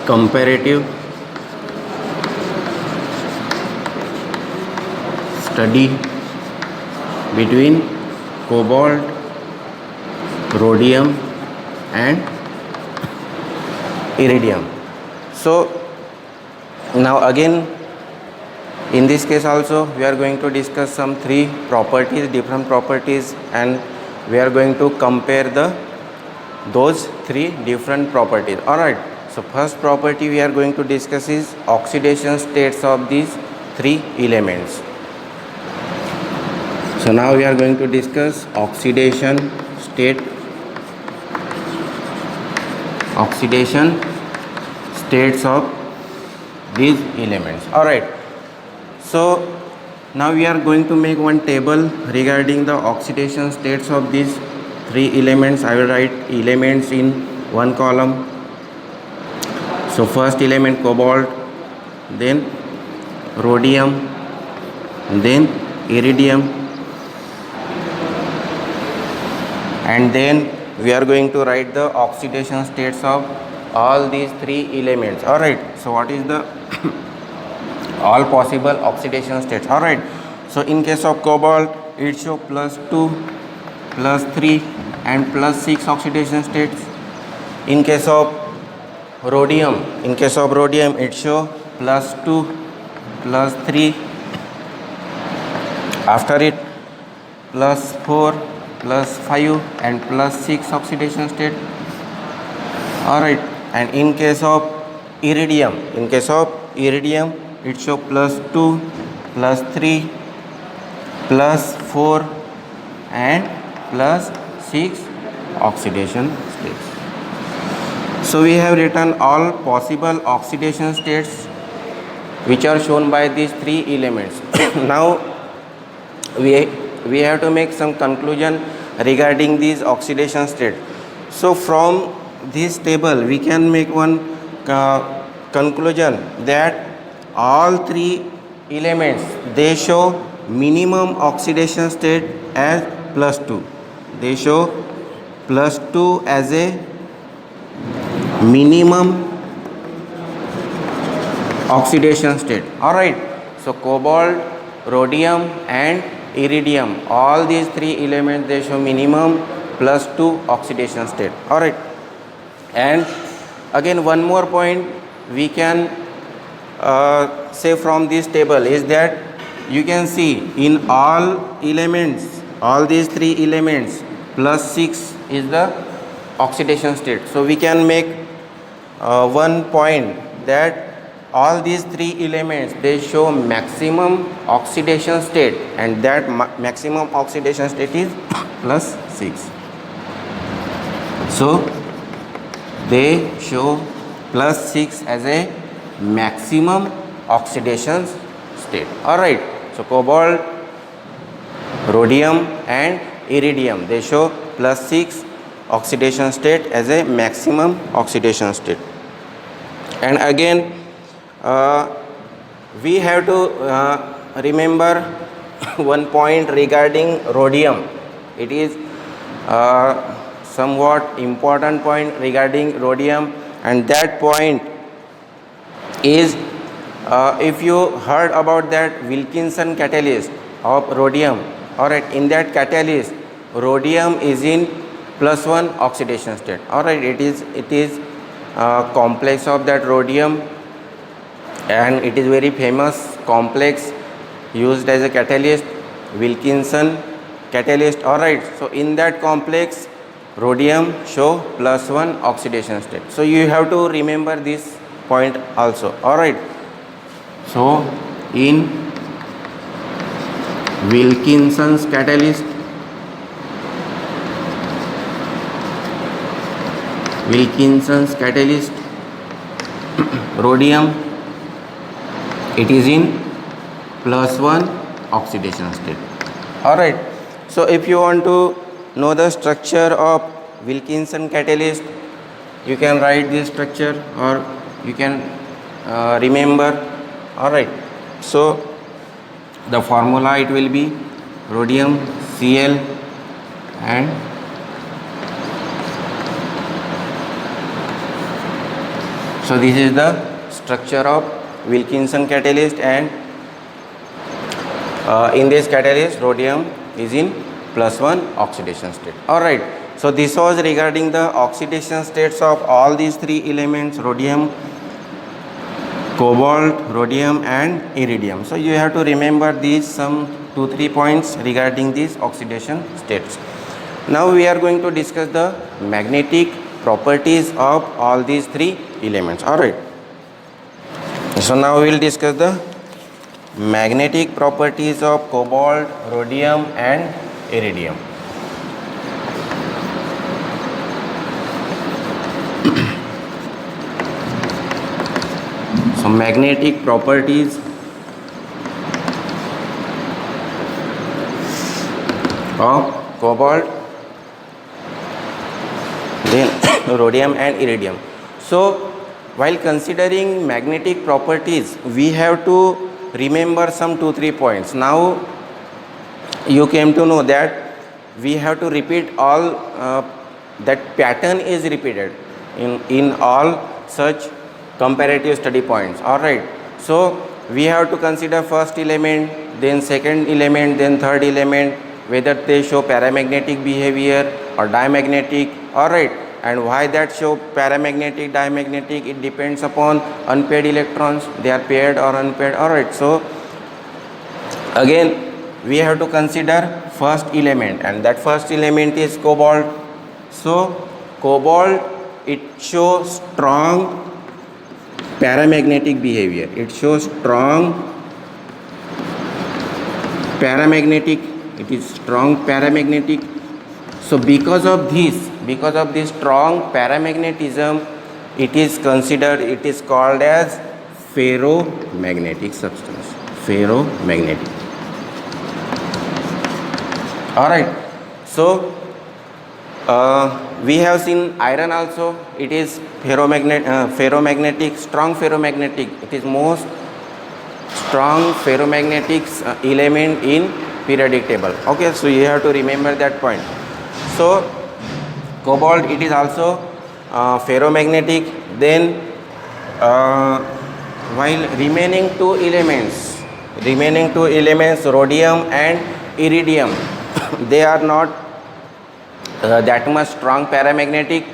comparative study between cobalt, rhodium and iridium. So now again, in this case also we are going to discuss some three properties, different properties, and we are going to compare those three different properties. Alright, so first property we are going to discuss is oxidation states of these three elements. So now we are going to discuss oxidation states of these elements. Alright, so now we are going to make one table regarding the oxidation states of these three elements. I will write elements in one column. So first element cobalt, then rhodium, then iridium, and then we are going to write the oxidation states of all these three elements. Alright, so what is the all possible oxidation states? Alright, so in case of cobalt it shows +2, +3 and +6 oxidation states. In case of rhodium it shows +2, +3, after it +4, +5 and +6 oxidation state. Alright, and in case of iridium it shows +2, +3, +4 and +6 oxidation states. So we have written all possible oxidation states which are shown by these three elements. Now we have to make some conclusion regarding these oxidation states. So from this table we can make one conclusion that all three elements, they show minimum oxidation state as +2. They show +2 as a minimum oxidation state. Alright, so cobalt, rhodium and iridium, all these three elements, they show minimum +2 oxidation state. Alright, and again one more point we can say from this table is that you can see in all elements, all these three elements, +6 is the oxidation state. So we can make one point that all these three elements, they show maximum oxidation state, and that maximum oxidation state is +6. So they show +6 as a maximum oxidation state. Alright, so cobalt, rhodium and iridium, they show +6 oxidation state as a maximum oxidation state. And again we have to remember one point regarding rhodium. It is somewhat important point regarding rhodium, and that point is if you heard about that Wilkinson catalyst of rhodium. Alright, in that catalyst rhodium is in +1 oxidation state. Alright, it is complex of that rhodium, and it is very famous complex used as a catalyst, Wilkinson catalyst. Alright, so in that complex rhodium show +1 oxidation state. So you have to remember this point also. Alright, so in Wilkinson's catalyst, rhodium, it is in +1 oxidation state. Alright, so if you want to know the structure of Wilkinson catalyst, you can write this structure or you can remember. Alright, so the formula, it will be rhodium Cl and So this is the structure of Wilkinson catalyst, and in this catalyst rhodium is in +1 oxidation state. Alright, so this was regarding the oxidation states of all these three elements: rhodium, cobalt, rhodium and iridium. So you have to remember these some 2-3 points regarding these oxidation states. Now we are going to discuss the magnetic properties of all these three elements. Alright, so now we will discuss the magnetic properties of cobalt, rhodium and iridium. So magnetic properties of cobalt, then rhodium and iridium. So while considering magnetic properties, we have to remember some 2-3 points. Now you came to know that we have to repeat all that pattern is repeated in all such comparative study points. Alright, so we have to consider first element, then second element, then third element, whether they show paramagnetic behavior or diamagnetic. Alright, and why that show paramagnetic, diamagnetic, it depends upon unpaired electrons, they are paired or unpaired. Alright, so again we have to consider first element, and that first element is cobalt. So cobalt, it shows strong paramagnetic behavior, it shows strong paramagnetic, it is strong paramagnetic. So because of this strong paramagnetism, it is considered, it is called as ferromagnetic substance, ferromagnetic. Alright, so we have seen iron also, it is ferromagnetic, strong ferromagnetic, it is most strong ferromagnetic element in periodic table. Okay, so you have to remember that point. So cobalt, it is also ferromagnetic. Then while remaining two elements, rhodium and iridium, they are not that much strong paramagnetic,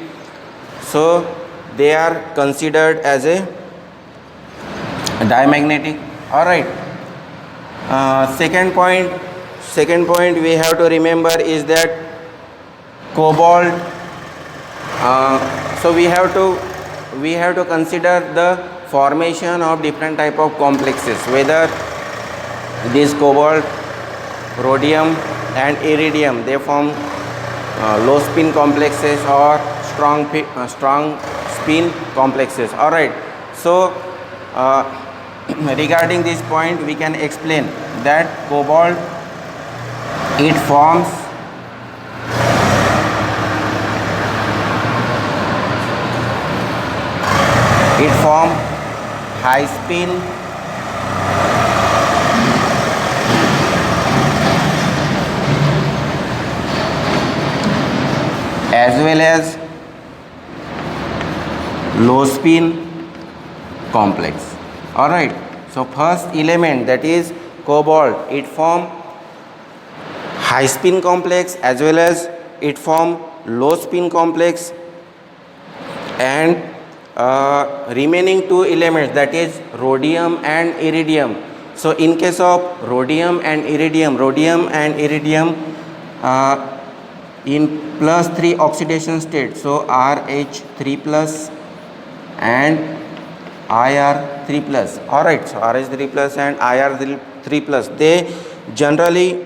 so they are considered as a diamagnetic. Alright, second point we have to remember is that cobalt, so we have to consider the formation of different type of complexes, whether this cobalt, rhodium and iridium, they form low spin complexes or strong spin complexes. Alright, so regarding this point we can explain that cobalt, it forms high spin as well as low spin complex. Alright, so first element, that is cobalt, it form high spin complex as well as it form low spin complex, and remaining two elements, that is rhodium and iridium. So in case of rhodium and iridium in +3 oxidation state, so RH3 plus and IR3 plus. Alright, so RH3 plus and IR3 plus, they generally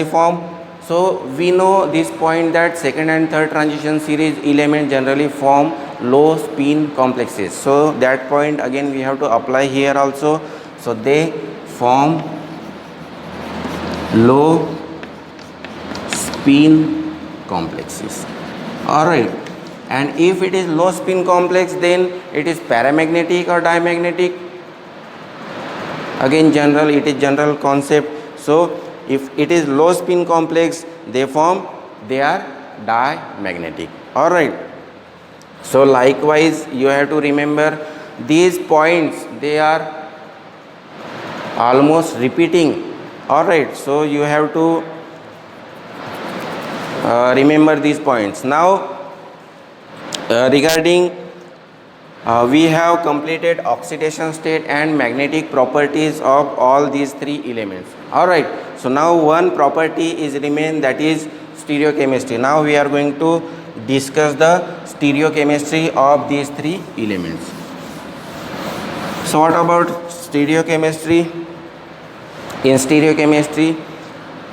form. So we know this point that second and third transition series element generally form low spin complexes. So that point again we have to apply here also. So they form low spin complexes. Alright, and if it is low spin complex, then it is paramagnetic or diamagnetic. Again it is general concept. So if it is low spin complex, they are diamagnetic. Alright, So likewise you have to remember these points, they are almost repeating. All right, so you have to remember these points. Now regarding we have completed oxidation state and magnetic properties of all these three elements. All right, so now one property is remain, that is stereochemistry. Now we are going to discuss the stereochemistry of these three elements. So what about stereochemistry? In stereochemistry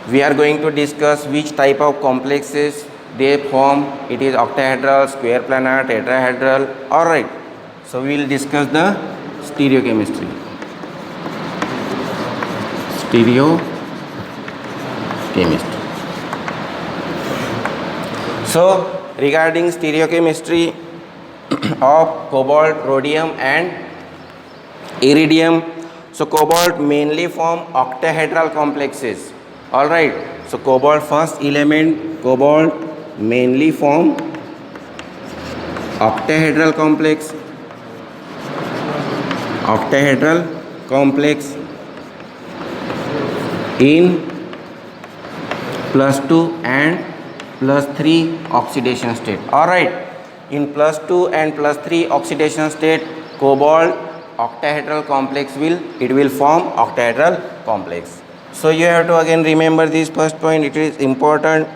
we are going to discuss which type of complexes they form. It is octahedral, square planar, tetrahedral. All right, so we will discuss the stereochemistry. So regarding stereochemistry of cobalt, rhodium and iridium, so cobalt mainly form octahedral complexes. All right, so cobalt, first element, cobalt mainly form octahedral complex, in +2 and +3 oxidation state. All right, in +2 and +3 oxidation state, cobalt octahedral complex will form octahedral complex. So you have to again remember this first point, it is important.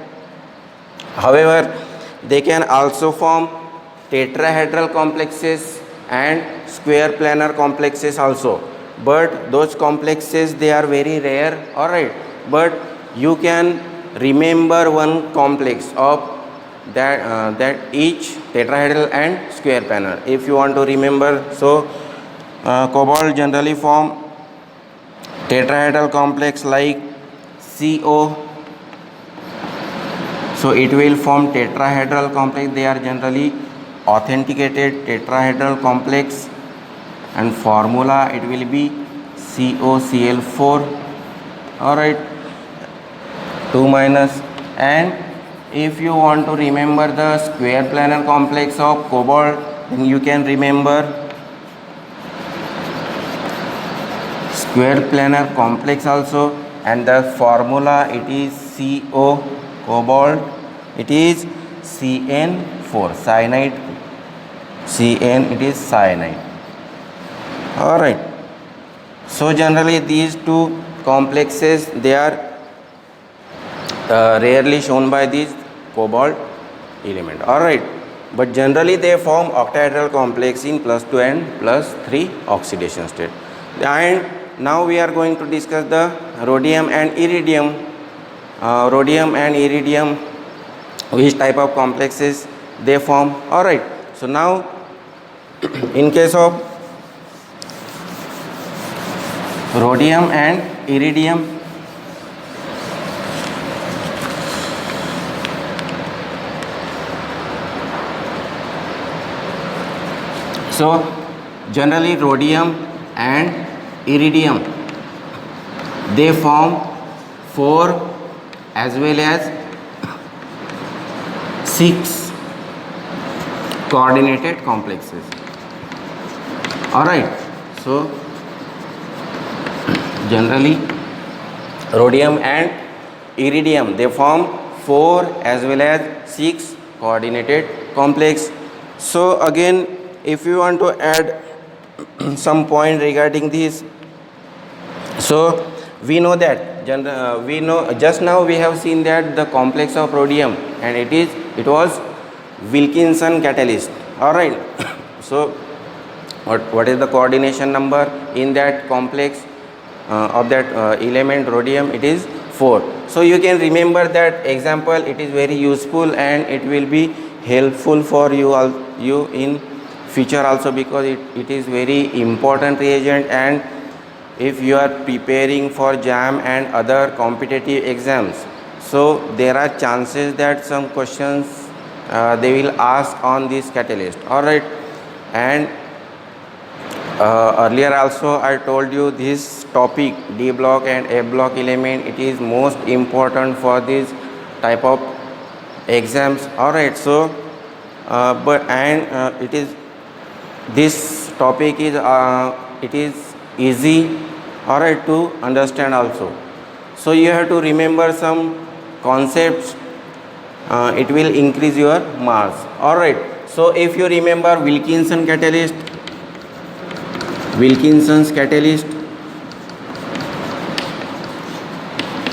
However, they can also form tetrahedral complexes and square planar complexes also, but those complexes, they are very rare. All right, but you can remember one complex of that each tetrahedral and square planar if you want to remember. So cobalt generally form tetrahedral complex like CO, so it will form tetrahedral complex. They are generally authenticated tetrahedral complex, and formula it will be COCl4. all right, 2-. And if you want to remember the square planar complex of cobalt, then you can remember square planar complex also, and the formula it is CO cobalt, it is CN4 cyanide, CN it is cyanide. All right, so generally these two complexes, they are rarely shown by these cobalt element. All right, but generally they form octahedral complex in +2 and +3 oxidation state. And now we are going to discuss the rhodium and iridium. Which type of complexes they form. All right, so now in case of rhodium and iridium, so generally rhodium and iridium, they form 4 as well as 6 coordinated complexes. All right, so generally rhodium and iridium, they form 4 as well as 6 coordinated complex. So again, if you want to add some point regarding this, so we know that just now we have seen that the complex of rhodium, and it was Wilkinson catalyst. All right, so what is the coordination number in that complex of that element rhodium? It is 4. So you can remember that example, it is very useful and it will be helpful for you in future also, because it is very important reagent. And if you are preparing for JAM and other competitive exams, so there are chances that some questions they will ask on this catalyst. All right, and earlier also I told you this topic, D block and F block element, it is most important for this type of exams. All right, so but and it is this topic is it is easy, alright, to understand also. So you have to remember some concepts. It will increase your marks, alright. So if you remember Wilkinson's catalyst,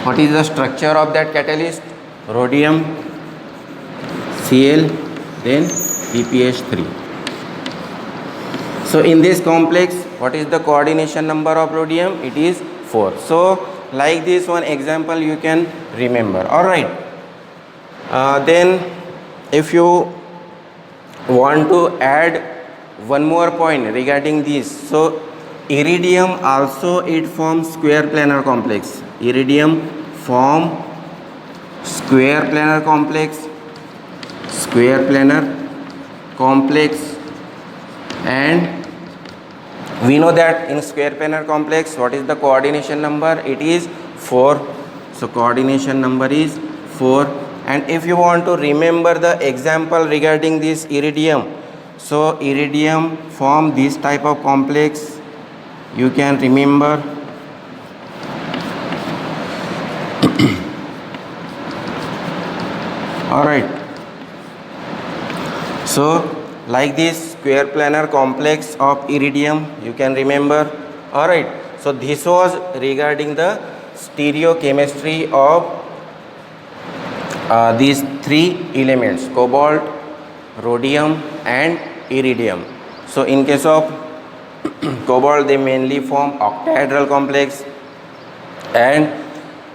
what is the structure of that catalyst? Rhodium, Cl, then PPH3. So in this complex, what is the coordination number of rhodium? It is 4. So like this one example you can remember, alright. Then if you want to add one more point regarding this, so iridium also it forms square planar complex. Iridium form square planar complex, and we know that in square planar complex, what is the coordination number? It is 4. So coordination number is 4. And if you want to remember the example regarding this iridium, so iridium form this type of complex, you can remember. Alright. So like this square planar complex of iridium you can remember, alright. So this was regarding the stereochemistry of these three elements, cobalt, rhodium and iridium. So in case of cobalt they mainly form octahedral complex, and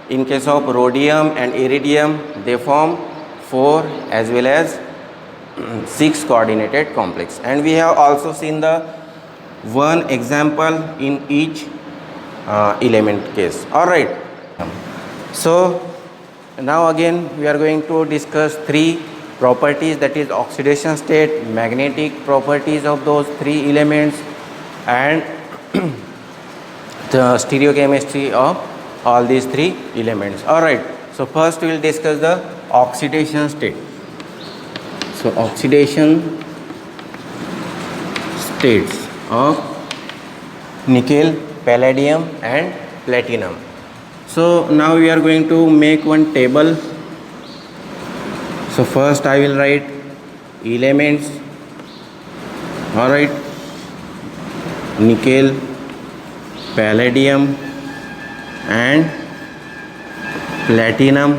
in case of rhodium and iridium they form 4 as well as 6 coordinated complex. And we have also seen the one example in each element case, alright. So now again we are going to discuss 3 properties, that is oxidation state, magnetic properties of those 3 elements, and the stereochemistry of all these 3 elements, alright. So first we will discuss the oxidation state. So oxidation states of nickel, palladium and platinum. So now we are going to make one table. So first I will write elements, alright, nickel, palladium and platinum,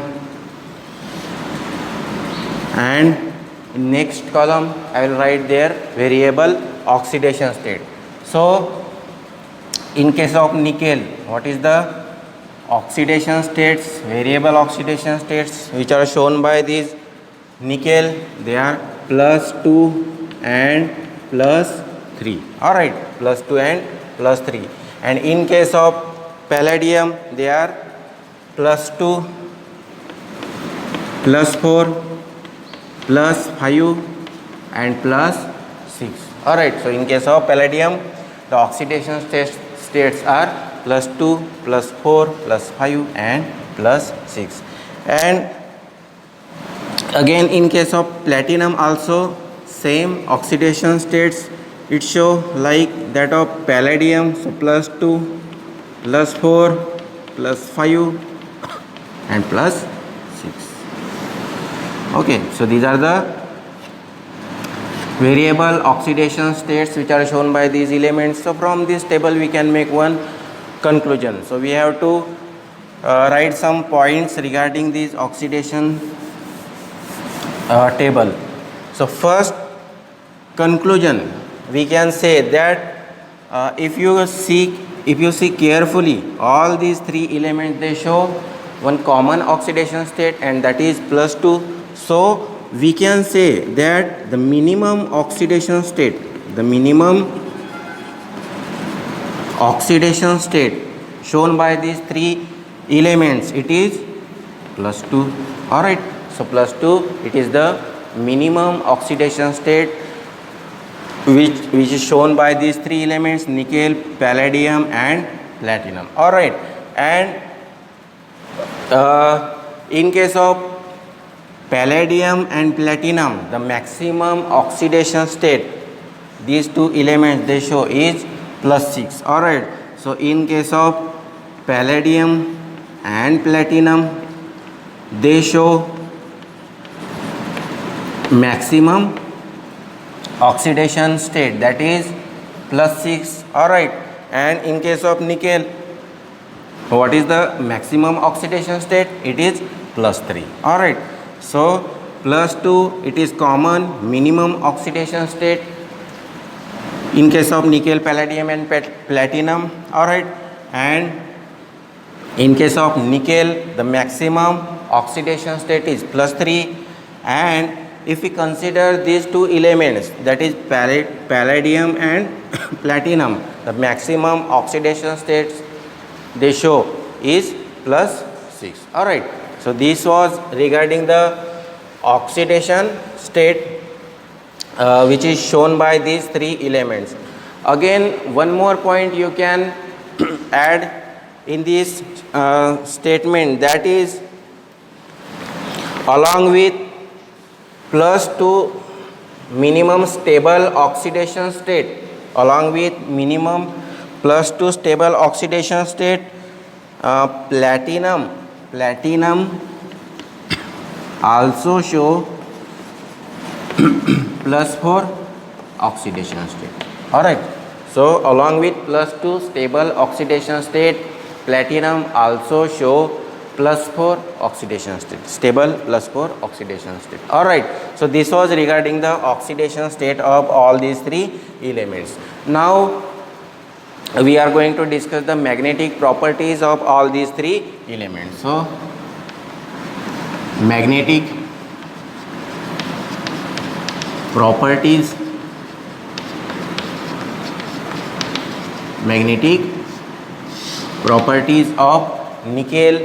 and in next column I will write their variable oxidation state. So in case of nickel, what is the oxidation states, variable oxidation states, which are shown by these nickel? They are +2 and +3, alright, +2 and +3. And in case of palladium they are +2, +4, +5 and +6, alright. So in case of palladium the oxidation states are +2, +4, +5 and +6. And again in case of platinum also same oxidation states, it show like that of palladium, so +2, +4, +5 and +6. Okay, so these are the variable oxidation states which are shown by these elements. So from this table we can make one conclusion. So we have to write some points regarding this oxidation table. So first conclusion, we can say that if you see carefully, all these 3 elements they show one common oxidation state, and that is +2. So we can say that the minimum oxidation state shown by these 3 elements, it is +2, alright. So +2, it is the minimum oxidation state which is shown by these 3 elements, nickel, palladium and platinum, alright. And in case of palladium and platinum, the maximum oxidation state, these two elements they show is +6. All right. So in case of palladium and platinum, they show maximum oxidation state, that is +6. All right. And in case of nickel, what is the maximum oxidation state? It is +3. All right. So +2, it is common minimum oxidation state in case of nickel, palladium and platinum. All right. And in case of nickel, the maximum oxidation state is +3. And if we consider these two elements, that is palladium and platinum, the maximum oxidation states they show is +6. All right. So this was regarding the oxidation state which is shown by these three elements. Again, one more point you can add in this statement, that is along with +2 minimum stable oxidation state, along with minimum +2 stable oxidation state, platinum also show +4 oxidation state. All right. So along with +2 stable oxidation state, platinum also show +4 oxidation state, stable +4 oxidation state. All right. So this was regarding the oxidation state of all these three elements. Now we are going to discuss the magnetic properties of all these three elements. So magnetic properties, of nickel,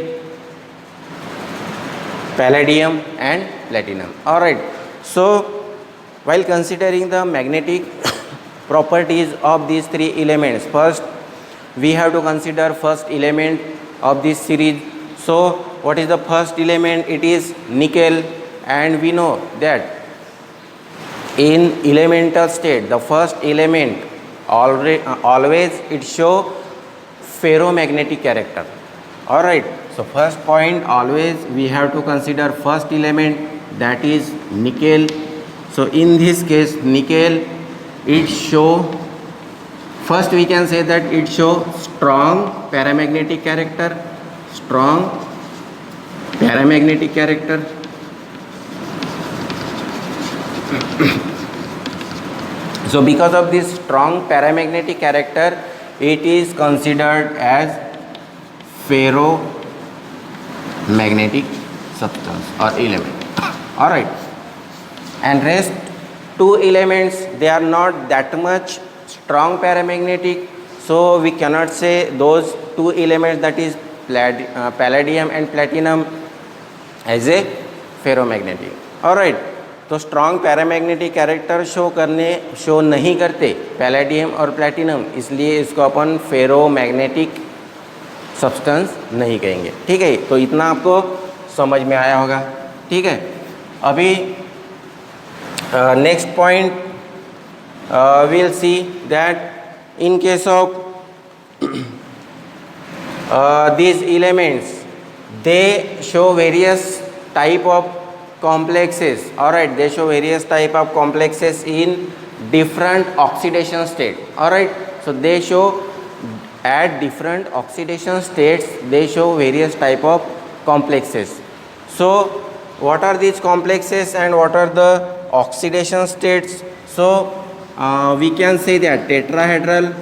palladium and platinum. All right. So while considering the magnetic properties of these three elements, first we have to consider first element of this series. So what is the first element? It is nickel, and we know that in elemental state the first element always it show ferromagnetic character. All right. So first point, always we have to consider first element, that is nickel. So in this case nickel, it show, first we can say that it show strong paramagnetic character, So because of this strong paramagnetic character, it is considered as ferromagnetic substance or element. All right. And rest two elements, they are not that much strong paramagnetic, so we cannot say those two elements, that is palladium and platinum, as a ferromagnetic. All right. तो strong paramagnetic character show नहीं करते palladium और platinum, इसलिए इसको अपन ferromagnetic substance नहीं कहेंगे. ठीक है. तो इतना आपको समझ में आया होगा. ठीक है. अभी next point we'll see that in case of these elements, they show various type of complexes. All right, they show various type of complexes in different oxidation state. All right, so they show at different oxidation states, they show various type of complexes. So what are these complexes and what are the oxidation states? So we can say that tetrahedral,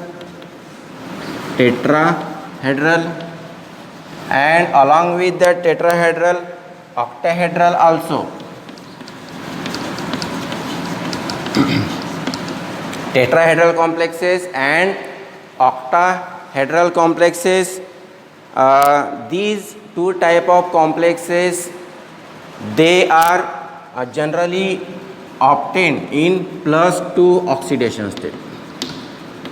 and along with that tetrahedral, octahedral also. Tetrahedral complexes and octahedral complexes, these two type of complexes, they are generally obtained in +2 oxidation state.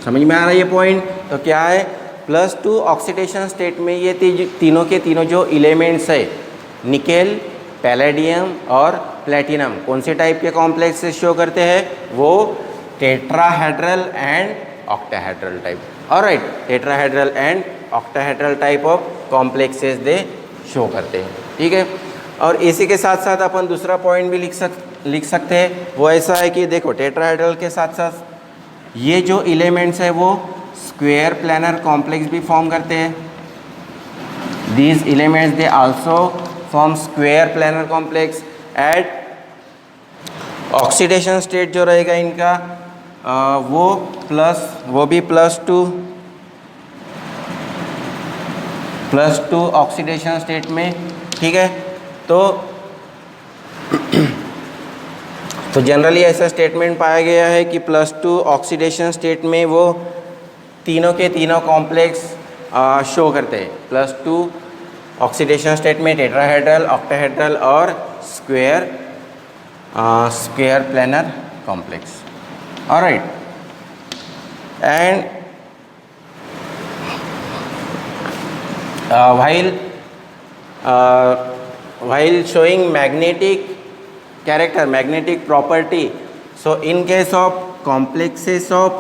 समझ में आ रहा है ये point? तो क्या है, +2 oxidation state में ये तीनों के तीनों जो एलिमेंट्स है, निकेल, पैलेडियम और प्लेटिनम कौन से टाइप के कॉम्प्लेक्सेस शो करते हैं? वो tetrahedral and octahedral type. Alright, tetrahedral and octahedral type of complexes they show करते हैं. ठीक है. और इसी के साथ साथ अपन दूसरा पॉइंट भी लिख सकते हैं. वो ऐसा है कि देखो टेट्राहेड्रल के साथ साथ ये जो एलिमेंट्स है वो स्क्वायर प्लानर कॉम्प्लेक्स भी फॉर्म करते हैं. These elements they also form square planar complex. At oxidation state जो रहेगा इनका वो भी +2 ऑक्सीडेशन स्टेट में. ठीक है. तो जनरली ऐसा स्टेटमेंट पाया गया है कि +2 ऑक्सीडेशन स्टेट में वो तीनों के तीनों कॉम्प्लेक्स शो करते हैं. +2 ऑक्सीडेशन स्टेट में टेट्राहेड्रल, ऑक्टाहेड्रल और square planar complex. Alright. And while showing magnetic character, magnetic property, so in case of complexes of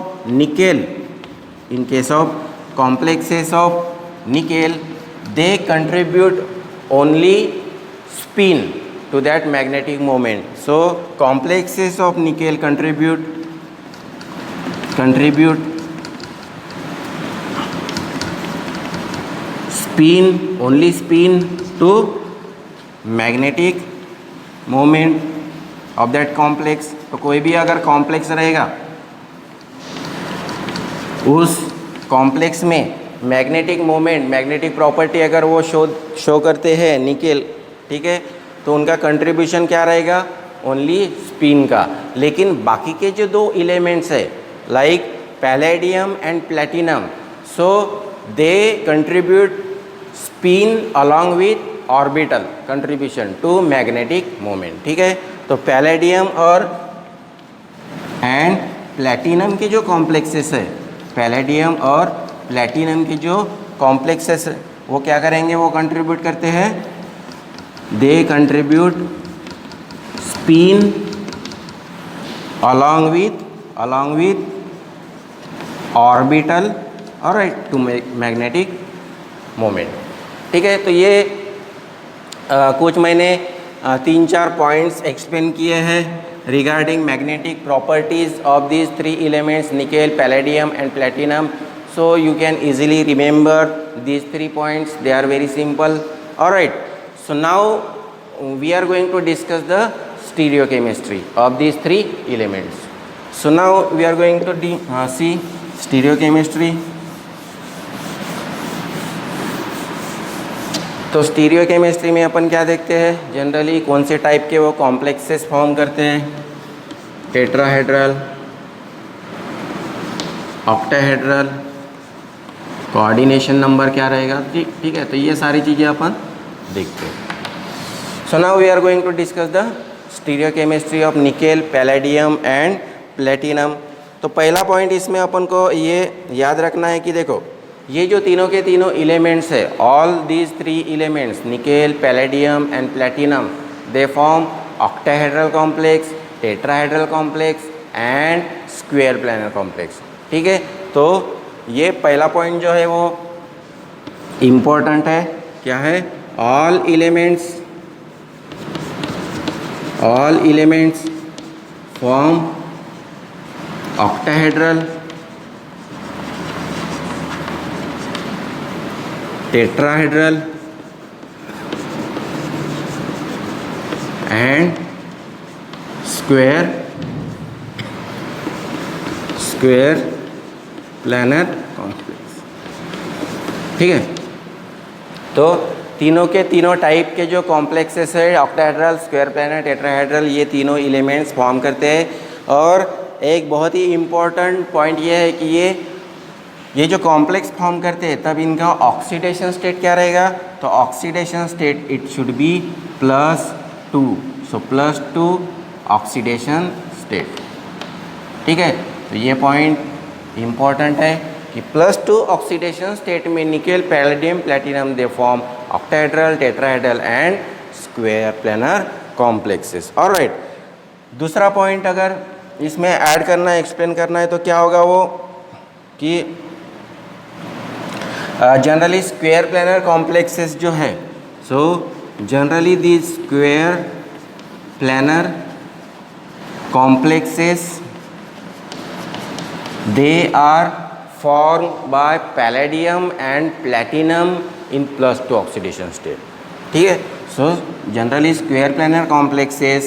nickel, they contribute only spin to that magnetic moment. So complexes of nickel contribute spin to magnetic moment of that complex. तो कोई भी अगर complex रहेगा उस complex में magnetic moment, magnetic property अगर वो show करते हैं निकेल, ठीक है, तो उनका कंट्रीब्यूशन क्या रहेगा? ओनली स्पिन का. लेकिन बाकी के जो दो एलिमेंट्स है like palladium and platinum, so they contribute spin along with orbital contribution to magnetic moment. ठीक है. तो पैलेडियम और प्लेटिनम के जो कॉम्प्लेक्सेस है, पैलेडियम और प्लेटिनम के जो कॉम्प्लेक्सेस वो क्या करेंगे? वो कंट्रीब्यूट करते हैं, they contribute spin along with orbital alright to magnetic moment. ठीक है. तो ये कुछ मैंने 3-4 पॉइंट्स एक्सप्लेन किए हैं regarding magnetic properties of these 3 elements nickel, palladium and platinum. So you can easily remember these 3 points. They are very simple. All right. So now we are going to discuss the stereochemistry of these 3 elements. So now we are going to see stereochemistry. तो stereochemistry में अपन क्या देखते हैं? Generally कौन से type के वो complexes form करते हैं? टेट्राहेड्रल, ऑक्टाहेड्रल, कोऑर्डिनेशन नंबर क्या रहेगा? ठीक है. तो ये सारी चीज़ें अपन देखते हैं. So now we are going to discuss the stereochemistry of nickel, palladium and platinum. तो पहला पॉइंट इसमें अपन को ये याद रखना है कि देखो ये जो तीनों के तीनों एलिमेंट्स है, all these 3 elements nickel, palladium and platinum, they form octahedral complex, tetrahedral complex and square planar complex. ठीक है. तो ये पहला पॉइंट जो है वो इम्पोर्टेंट है. क्या है? All elements form octahedral, tetrahedral and square planar complex. ठीक है. तो तीनों के तीनों टाइप के जो कॉम्प्लेक्सेस है, ऑक्टाहेड्रल, स्क्वायर प्लानर, टेट्राहेड्रल, ये तीनों एलिमेंट्स फॉर्म करते हैं. और एक बहुत ही इम्पोर्टेंट पॉइंट ये है कि ये जो कॉम्प्लेक्स फॉर्म करते हैं तब इनका ऑक्सीडेशन स्टेट क्या रहेगा? तो oxidation state it should be +2. So +2 oxidation state. ठीक है. तो ये पॉइंट इम्पॉर्टेंट है कि +2 ऑक्सीडेशन स्टेट में nickel, palladium, platinum they form octahedral, tetrahedral and square planar complexes. Alright, दूसरा पॉइंट अगर इसमें ऐड करना है, एक्सप्लेन करना है तो क्या होगा वो कि जनरली स्क्वायर प्लानर कॉम्प्लेक्सेस जो है, so generally the square planar complexes they are formed by palladium and platinum in +2 oxidation state। ठीक है, so generally square planar complexes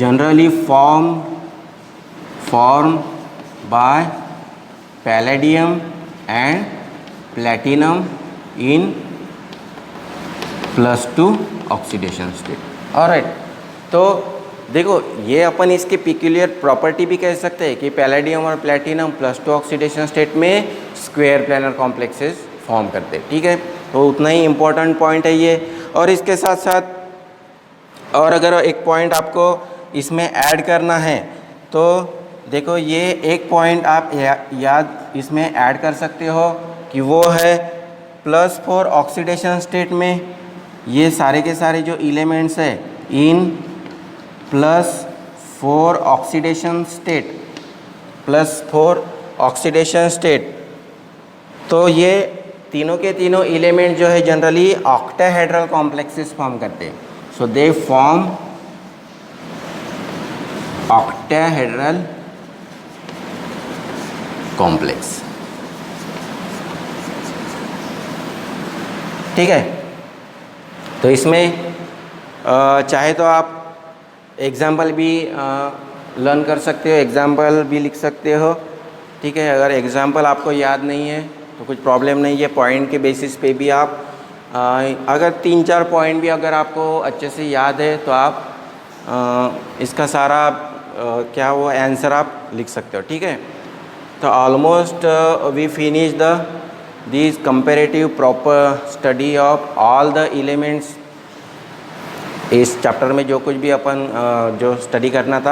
generally formed by palladium and platinum in +2 oxidation state। alright, तो देखो ये अपन इसके peculiar property भी कह सकते हैं कि पैलेडियम और प्लैटिनम +2 ऑक्सीडेशन स्टेट में स्क्वायर प्लानर कॉम्प्लेक्सेस फॉर्म करते हैं। ठीक है, तो उतना ही इम्पोर्टेंट पॉइंट है ये। और इसके साथ साथ और अगर एक पॉइंट आपको इसमें ऐड करना है तो देखो ये एक पॉइंट आप याद इसमें ऐड कर सकते हो कि वो है +4 ऑक्सीडेशन स्टेट में ये सारे के सारे जो एलिमेंट्स है इन +4 ऑक्सीडेशन स्टेट, +4 ऑक्सीडेशन स्टेट, तो ये तीनों के तीनों एलिमेंट जो है जनरली ऑक्टाहेड्रल कॉम्प्लेक्सेस फॉर्म करते हैं। सो दे फॉर्म ऑक्टाहेड्रल कॉम्प्लेक्स। ठीक है, तो इसमें चाहे तो आप एग्जाम्पल भी लर्न कर सकते हो, एग्जाम्पल भी लिख सकते हो। ठीक है, अगर एग्जाम्पल आपको याद नहीं है तो कुछ प्रॉब्लम नहीं है, पॉइंट के बेसिस पे भी आप अगर 3-4 पॉइंट भी अगर आपको अच्छे से याद है तो आप इसका सारा क्या वो आंसर आप लिख सकते हो। ठीक है, तो almost we finish this comparative proper study of all the elements. इस चैप्टर में जो कुछ भी अपन जो स्टडी करना था